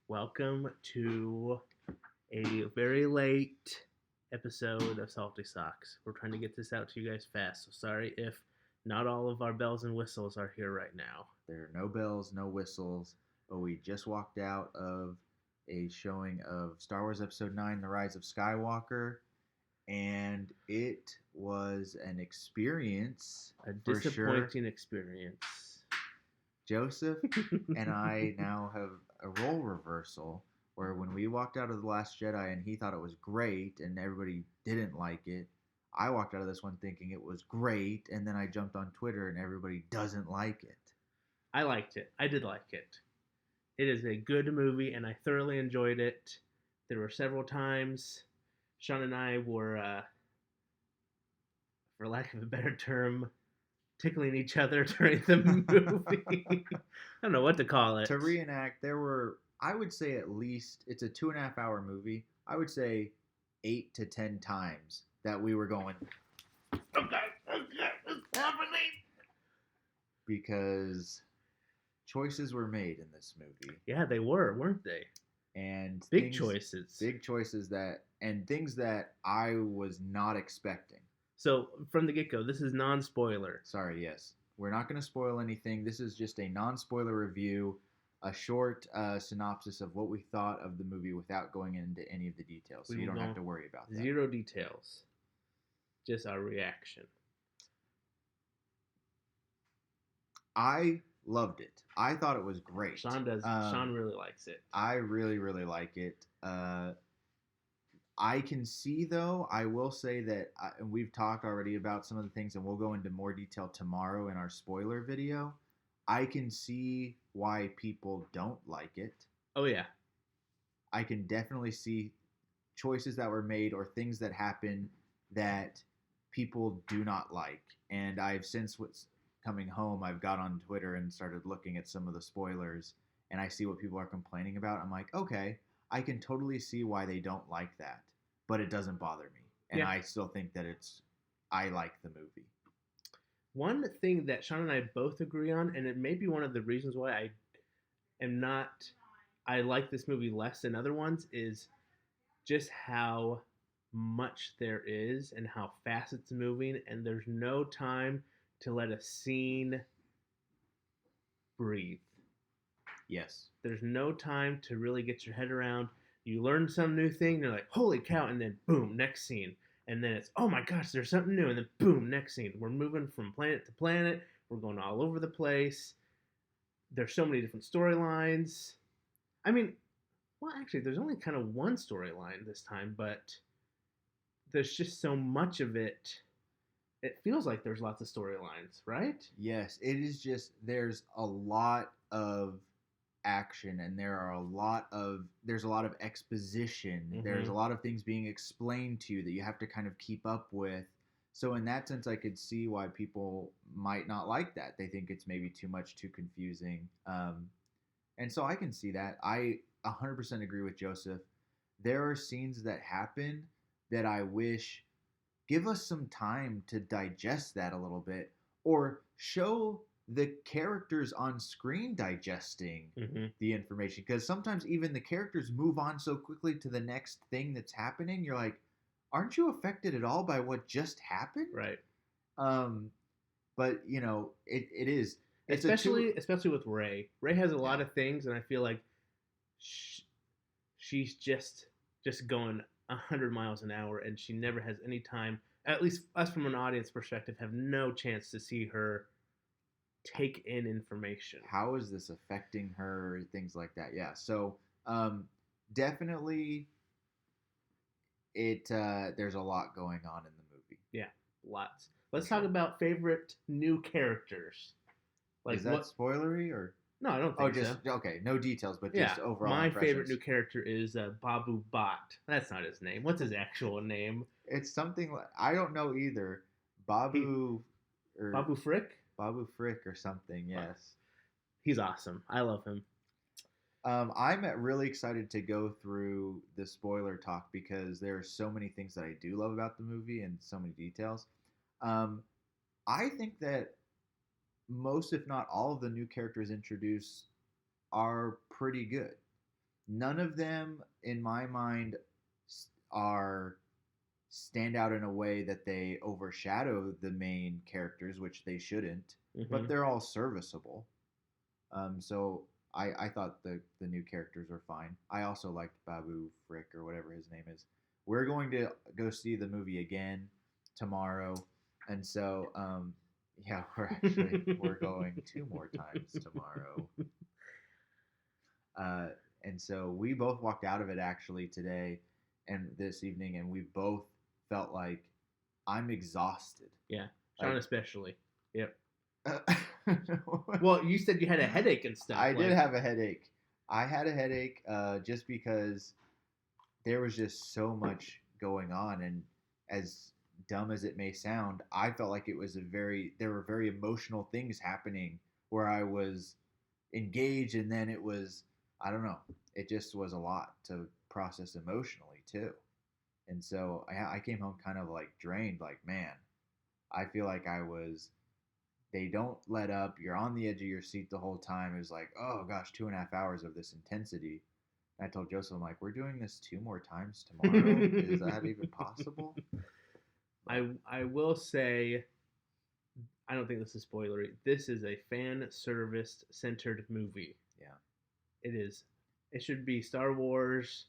Welcome to a very late episode of Salty Socks. We're trying to get this out to you guys fast, so sorry if not all of our bells and whistles are here right now. There are no bells, no whistles, but we just walked out of a showing of Star Wars Episode 9, The Rise of Skywalker, and it was an experience A for sure. disappointing experience. Joseph and I now have a role reversal where when we walked out of The Last Jedi and he thought it was great and everybody didn't like it, I walked out of this one thinking it was great, and then I jumped on Twitter and everybody doesn't like it. I liked it. I did like it. It is a good movie, and I thoroughly enjoyed it. There were several times Sean and I were, for lack of a better term, tickling each other during the movie. I don't know what to call it. To reenact, there were, I would say at least, it's a 2.5 hour movie. I would say 8 to 10 times that we were going, okay, it's happening. Because choices were made in this movie. Yeah, they were, weren't they? And big choices. Big choices and things that I was not expecting. So, from the get-go, this is non-spoiler. Sorry, yes. We're not going to spoil anything. This is just a non-spoiler review, a short synopsis of what we thought of the movie without going into any of the details. So you don't have to worry about that. Zero details. Just our reaction. I loved it. I thought it was great. Sean does. Sean really likes it. I really, really like it. I can see, though, I will say that we've talked already about some of the things, and we'll go into more detail tomorrow in our spoiler video. I can see why people don't like it. Oh, yeah. I can definitely see choices that were made or things that happen that people do not like. And I've since coming home, I've got on Twitter and started looking at some of the spoilers, and I see what people are complaining about. I'm like, okay, I can totally see why they don't like that, but it doesn't bother me. And yeah. I still think that I like the movie. One thing that Sean and I both agree on, and it may be one of the reasons why I like this movie less than other ones, is just how much there is and how fast it's moving, and there's no time to let a scene breathe. Yes. There's no time to really get your head around. You learn some new thing, you're like, holy cow, and then boom, next scene. And then it's, oh my gosh, there's something new, and then boom, next scene. We're moving from planet to planet. We're going all over the place. There's so many different storylines. I mean, well, actually, there's only kind of one storyline this time, but there's just so much of it. It feels like there's lots of storylines, right? Yes, it is just, there's a lot of action, and there's a lot of exposition. Mm-hmm. There's a lot of things being explained to you that you have to kind of keep up with. So in that sense, I could see why people might not like that. They think it's maybe too much, too confusing. And so I can see that. I 100% agree with Joseph. There are scenes that happen that I wish give us some time to digest that a little bit, or show the characters on screen digesting the information. Because sometimes even the characters move on so quickly to the next thing that's happening. You're like, aren't you affected at all by what just happened? Right. But, you know, it is. Especially with Rey. Rey has a lot of things, and I feel like she's just going 100 miles an hour, and she never has any time, at least us from an audience perspective, have no chance to see her take in information. How is this affecting her? Things like that. Yeah. So definitely there's a lot going on in the movie. Yeah, lots. Let's talk about favorite new characters. Like, is that spoilery or? No, I don't think so. Okay, no details, but just overall my impressions. favorite new character is Babu Bot. That's not his name. What's his actual name? It's something like, I don't know either. Babu Frick? Babu Frick or something, yes. He's awesome. I love him. I'm really excited to go through the spoiler talk because there are so many things that I do love about the movie and so many details. I think that most, if not all, of the new characters introduced are pretty good. none of them, in my mind, are stand out in a way that they overshadow the main characters, which they shouldn't. But Hmm. they're all serviceable. So I thought the new characters were fine. I also liked Babu Frick or whatever his name is. We're going to go see the movie again tomorrow, and so yeah, we're going two more times tomorrow. Uh, and so we both walked out of it actually today and this evening, and we both felt like I'm exhausted. Yeah, Sean Like, especially. Yep. uh, Well, you said you had a headache and stuff. I did Like, have a headache. I had a headache just because there was just so much going on, and as dumb as it may sound, I felt like there were very emotional things happening where I was engaged, and then it was, I don't know, it just was a lot to process emotionally too. And so I came home kind of like drained, like, man, I feel like they don't let up. You're on the edge of your seat the whole time. It was like, oh gosh, 2.5 hours of this intensity. And I told Joseph, I'm like, we're doing this two more times tomorrow. Is that even possible? But I will say, I don't think this is spoilery. This is a fan service centered movie. yeah, It is. It should be Star Wars,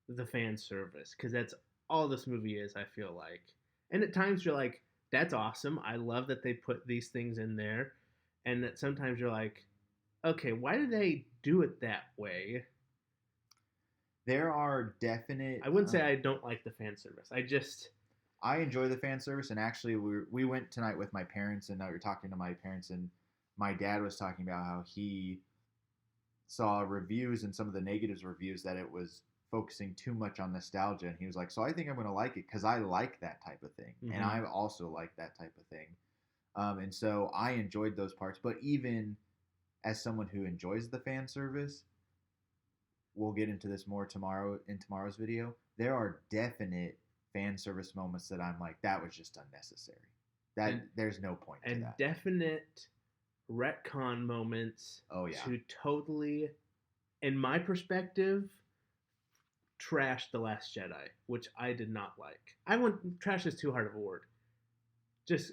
the fan service, because that's all this movie is. I feel like, and at times you're like, that's awesome. I love that they put these things in there, and that sometimes you're like, okay, why did they do it that way? there are definite. I wouldn't say I don't like the fan service. I just I enjoy the fan service, and actually, we went tonight with my parents, and we were talking to my parents, and my dad was talking about how he saw reviews and some of the negatives reviews that it was focusing too much on nostalgia, and he was like, so I think I'm going to like it because I like that type of thing, and mm-hmm. I also like that type of thing. And so I enjoyed those parts, but even as someone who enjoys the fan service, we'll get into this more tomorrow in tomorrow's video, there are definite fan service moments that I'm like, that was just unnecessary. That and, there's no point to and that. definite retcon moments Oh yeah. to totally, in my perspective, trash The Last Jedi, which I did not like. I want trash is too hard of a word. Just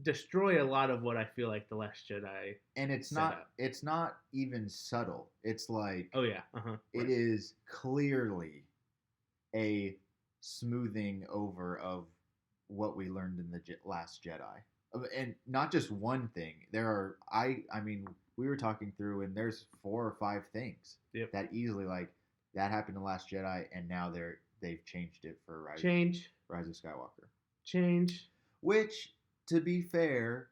destroy a lot of what I feel like The Last Jedi. And it's set not up. it's not even subtle. It's like, Oh yeah, it right. is clearly a smoothing over of what we learned in the Last Jedi, and not just one thing. There are I mean, we were talking through, and there's 4 or 5 things Yep. that easily, like, that happened in Last Jedi, and now they've changed it for Rise of Skywalker. Change. Which, to be fair,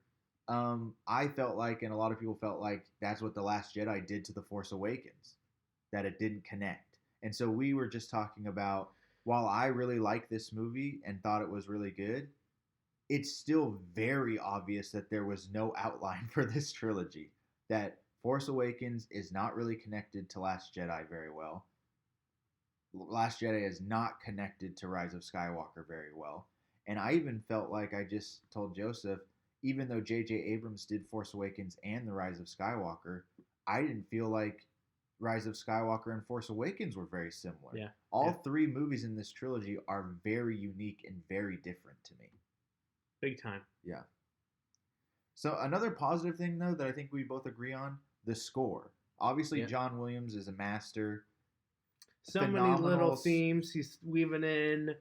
I felt like, and a lot of people felt like, that's what The Last Jedi did to The Force Awakens, that it didn't connect. And so we were just talking about, while I really liked this movie and thought it was really good, it's still very obvious that there was no outline for this trilogy. That Force Awakens is not really connected to Last Jedi very well. Last Jedi is not connected to Rise of Skywalker very well. And I even felt like, I just told Joseph, even though J.J. Abrams did Force Awakens and The Rise of Skywalker, I didn't feel like Rise of Skywalker and Force Awakens were very similar. Yeah. All 3 movies in this trilogy are very unique and very different to me. Big time. Yeah. So another positive thing, though, that I think we both agree on, the score. Obviously, Yep. John Williams is a master. So Phenomenal. many little themes he's weaving in.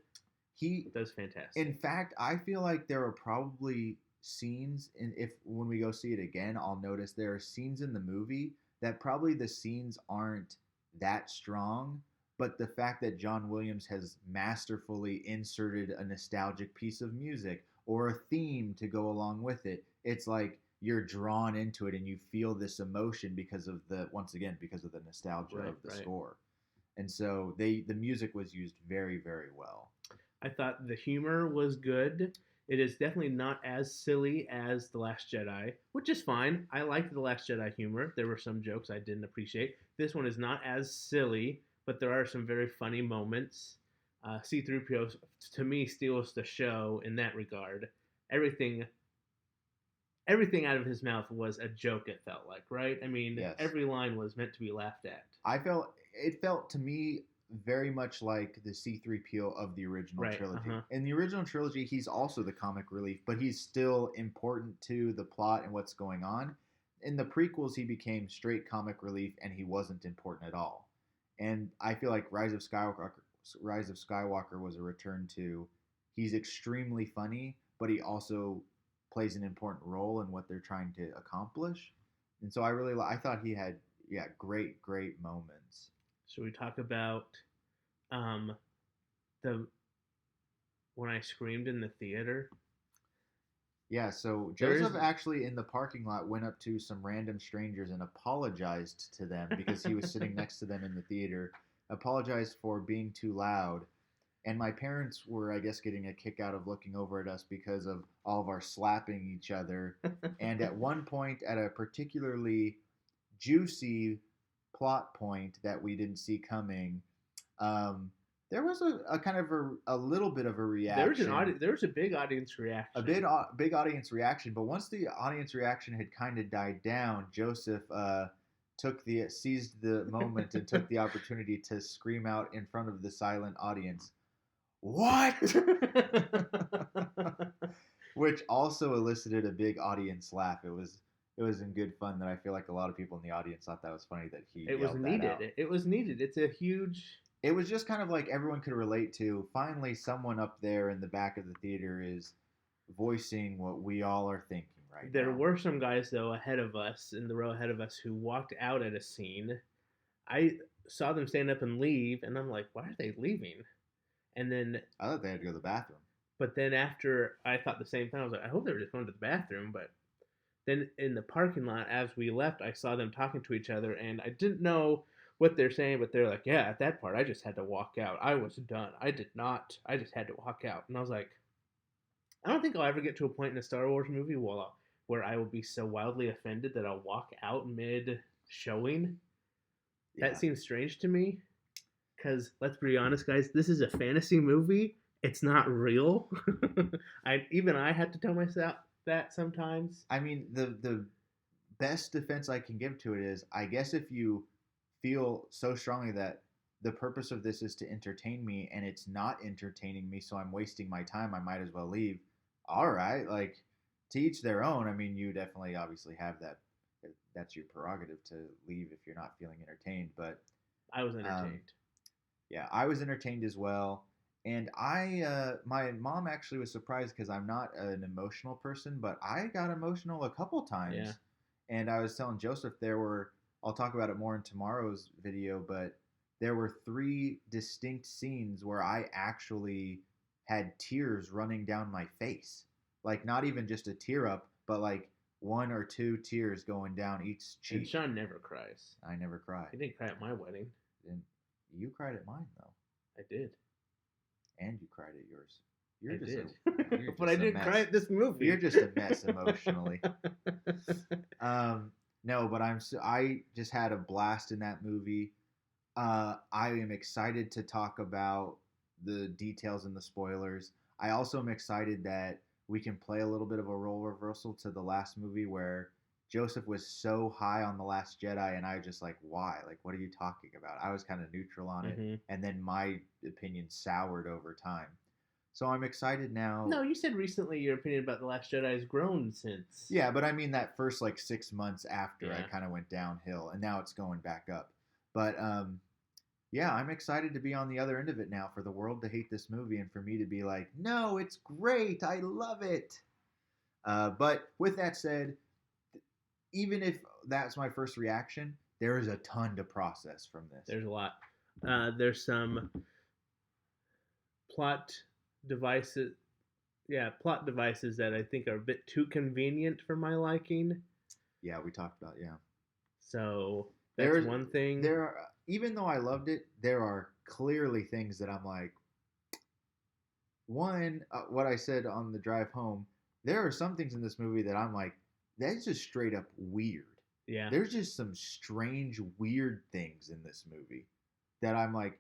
He does fantastic. In fact, I feel like there are probably scenes, and if when we go see it again, I'll notice there are scenes in the movie that probably the scenes aren't that strong, but the fact that John Williams has masterfully inserted a nostalgic piece of music or a theme to go along with it, it's like you're drawn into it and you feel this emotion because of the nostalgia of the score. And so the music was used very, very well. I thought the humor was good. It is definitely not as silly as The Last Jedi, which is fine. I liked The Last Jedi humor. There were some jokes I didn't appreciate. This one is not as silly, but there are some very funny moments. C-3PO, to me, steals the show in that regard. Everything out of his mouth was a joke, it felt like, right? I mean, yes. Every line was meant to be laughed at. It felt to me very much like the C-3PO of the original Right. trilogy. Uh-huh. In the original trilogy, he's also the comic relief, but he's still important to the plot and what's going on. In the prequels, he became straight comic relief, and he wasn't important at all. And I feel like Rise of Skywalker was a return to. He's extremely funny, but he also plays an important role in what they're trying to accomplish. And so I thought he had great moments. Should we talk about um the when I screamed in the theater? Yeah, so There Joseph is actually in the parking lot went up to some random strangers and apologized to them because he was sitting next to them in the theater, apologized for being too loud. And my parents were, I guess, getting a kick out of looking over at us because of all of our slapping each other. And at one point, at a particularly juicy plot point that we didn't see coming, um, there was a kind of a little bit of a reaction, there was a big audience reaction. big audience reaction. But once the audience reaction had kind of died down, Joseph seized the moment and took the opportunity to scream out in front of the silent audience, "What?" Which also elicited a big audience laugh. It was in good fun that I feel like a lot of people in the audience thought that was funny that he It was yelled that out. needed. It was needed. It's a huge. It was just kind of like everyone could relate to. Finally, someone up there in the back of the theater is voicing what we all are thinking right There now. were some guys though ahead of us in the row ahead of us who walked out at a scene. I saw them stand up and leave, and I'm like, why are they leaving? And then, I thought they had to go to the bathroom. but then after I thought the same thing, I was like, I hope they were just going to the bathroom. But then in the parking lot, as we left, I saw them talking to each other, and I didn't know what they're saying, but they're like, yeah, at that part, I just had to walk out. I was done. I did not. I just had to walk out. And I was like, I don't think I'll ever get to a point in a Star Wars movie where I will be so wildly offended that I'll walk out mid showing. Yeah. That seems strange to me. Because let's be honest, guys, this is a fantasy movie. It's not real. I had to tell myself that sometimes. I mean, the best defense I can give to it is, I guess if you feel so strongly that the purpose of this is to entertain me and it's not entertaining me, so I'm wasting my time, I might as well leave. All right, like, to each their own. I mean, you definitely obviously have that. That's your prerogative to leave if you're not feeling entertained. But I was entertained. Yeah, I was entertained as well. And my mom actually was surprised because I'm not an emotional person, but I got emotional a couple times. Yeah. And I was telling Joseph I'll talk about it more in tomorrow's video, but there were 3 distinct scenes where I actually had tears running down my face. Like, not even just a tear up, but like 1 or 2 tears going down each cheek. And Sean never cries. I never cry. He didn't cry at my wedding. And you cried at mine, though. I did. And you cried at yours. But I didn't cry at this movie. You're just a mess emotionally. No, but I just had a blast in that movie. I am excited to talk about the details and the spoilers. I also am excited that we can play a little bit of a role reversal to the last movie where Joseph was so high on The Last Jedi, and I was just like, why? Like, what are you talking about? I was kind of neutral on it, and then my opinion soured over time. So I'm excited now. No, you said recently your opinion about The Last Jedi has grown since. Yeah, but I mean that first like 6 months after I kind of went downhill, and now it's going back up. But yeah, I'm excited to be on the other end of it now, for the world to hate this movie and for me to be like, no, it's great, I love it. But with that said, even if that's my first reaction, there is a ton to process from this. There's a lot. There's some plot devices that I think are a bit too convenient for my liking. Yeah, we talked about, So that's one thing. Even though I loved it, there are clearly things that I'm like, one, what I said on the drive home, there are some things in this movie that I'm like, that's just straight up weird. Yeah. There's just some strange, weird things in this movie that I'm like,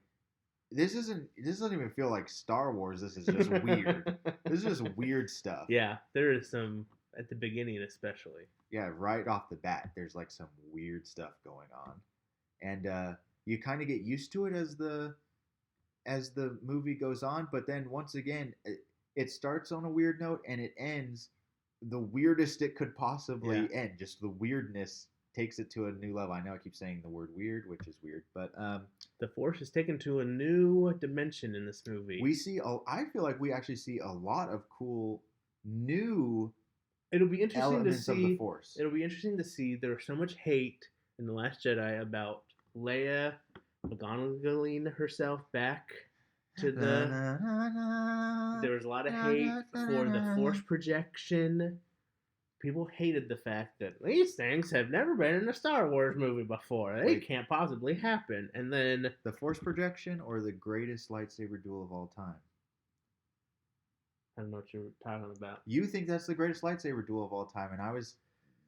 this doesn't even feel like Star Wars. This is just weird. This is just weird stuff. Yeah, there is some at the beginning especially. Yeah, right off the bat, there's like some weird stuff going on. And you kind of get used to it as the movie goes on, but then once again, it starts on a weird note and it ends the weirdest it could possibly end. Just the weirdness takes it to a new level. I know I keep saying the word weird, which is weird, but the Force is taken to a new dimension in this movie. We see, I feel like we actually see a lot of cool new. It'll be interesting to see. Of the Force. It'll be interesting to see. There was so much hate in The Last Jedi about Leia McGonagall herself back to the. There was a lot of hate for the Force projection. People hated the fact that these things have never been in a Star Wars movie before. They can't possibly happen. And then the Force projection or the greatest lightsaber duel of all time? I don't know what you're talking about. You think that's the greatest lightsaber duel of all time, and I was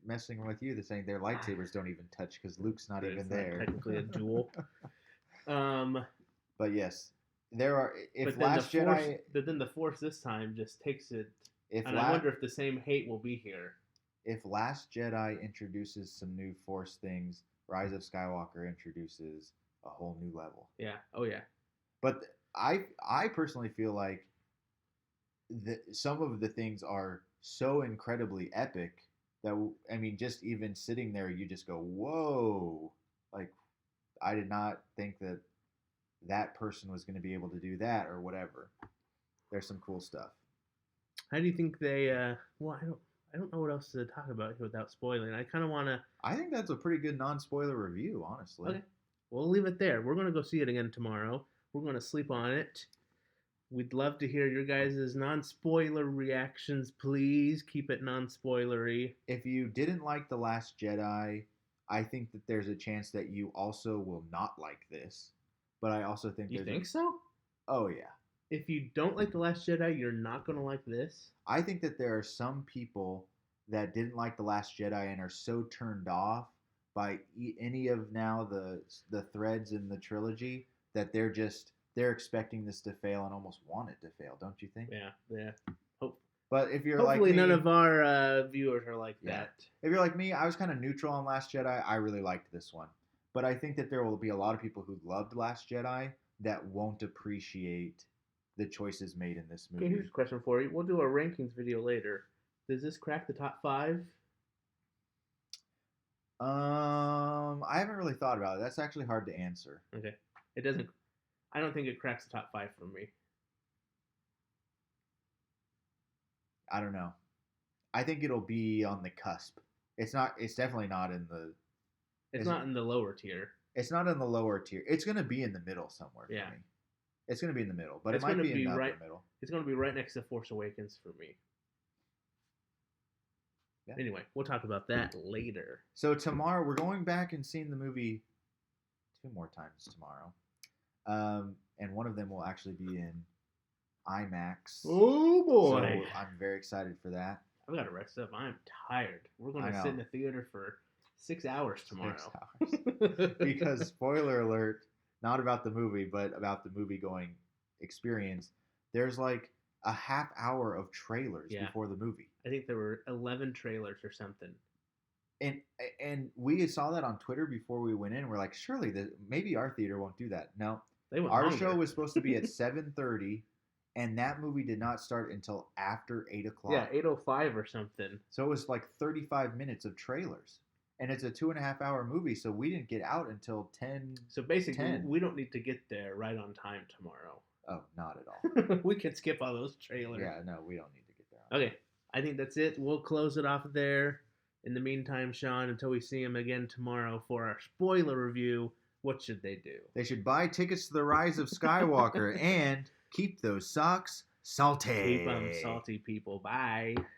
messing with you, saying their lightsabers don't even touch because Luke's not even there. Not technically a duel. But yes, there are. If but Last Jedi, but then the Force this time just takes it. And I wonder if the same hate will be here. If Last Jedi introduces some new Force things, Rise of Skywalker introduces a whole new level. Yeah. Oh yeah. But I personally feel like some of the things are so incredibly epic that, I mean, just even sitting there, you just go, whoa. Like, I did not think that that person was going to be able to do that or whatever. There's some cool stuff. How do you think they, well, I don't know what else to talk about here without spoiling. I kind of want to... I think that's a pretty good non-spoiler review, honestly. Okay. We'll leave it there. We're going to go see it again tomorrow. We're going to sleep on it. We'd love to hear your guys' non-spoiler reactions, please. Keep it non-spoilery. If you didn't like The Last Jedi, I think that there's a chance that you also will not like this. But I also think You think so? Oh, yeah. If you don't like The Last Jedi, you're not going to like this? I think that there are some people that didn't like The Last Jedi and are so turned off by any of now the threads in the trilogy that they're expecting this to fail and almost want it to fail, don't you think? Yeah. But if you're hopefully like me, none of our viewers are like that. If you're like me, I was kind of neutral on Last Jedi. I really liked this one. But I think that there will be a lot of people who loved Last Jedi that won't appreciate the choices made in this movie. Okay, here's a question for you. We'll do a rankings video later. Does this crack the top 5? I haven't really thought about it. That's actually hard to answer. Okay. It doesn't... I don't think it cracks the top 5 for me. I don't know. I think it'll be on the cusp. It's definitely not in the... It's not in the lower tier. It's not in the lower tier. It's going to be in the middle somewhere for me. It's going to be in the middle, but it might be in the upper middle. It's going to be right next to Force Awakens for me. Yeah. Anyway, we'll talk about that later. So tomorrow, we're going back and seeing the movie 2 more times tomorrow. And one of them will actually be in IMAX. Oh, boy. So I'm very excited for that. I've got to rest up. I'm tired. We're going to sit in the theater for 6 hours tomorrow. 6 hours. Because, spoiler alert, not about the movie, but about the movie-going experience, there's like a half hour of trailers before the movie. I think there were 11 trailers or something. And we saw that on Twitter before we went in. We're like, surely maybe our theater won't do that. No. Our show was supposed to be at 7:30, and that movie did not start until after 8 o'clock. Yeah, 8:05 or something. So it was like 35 minutes of trailers. And it's a 2.5-hour movie, so we didn't get out until 10. So basically, we don't need to get there right on time tomorrow. Oh, not at all. We can skip all those trailers. Yeah, no, we don't need to get there. Okay, I think that's it. We'll close it off there. In the meantime, Sean, until we see him again tomorrow for our spoiler review, what should they do? They should buy tickets to the Rise of Skywalker and keep those socks salty. Keep them salty, people. Bye.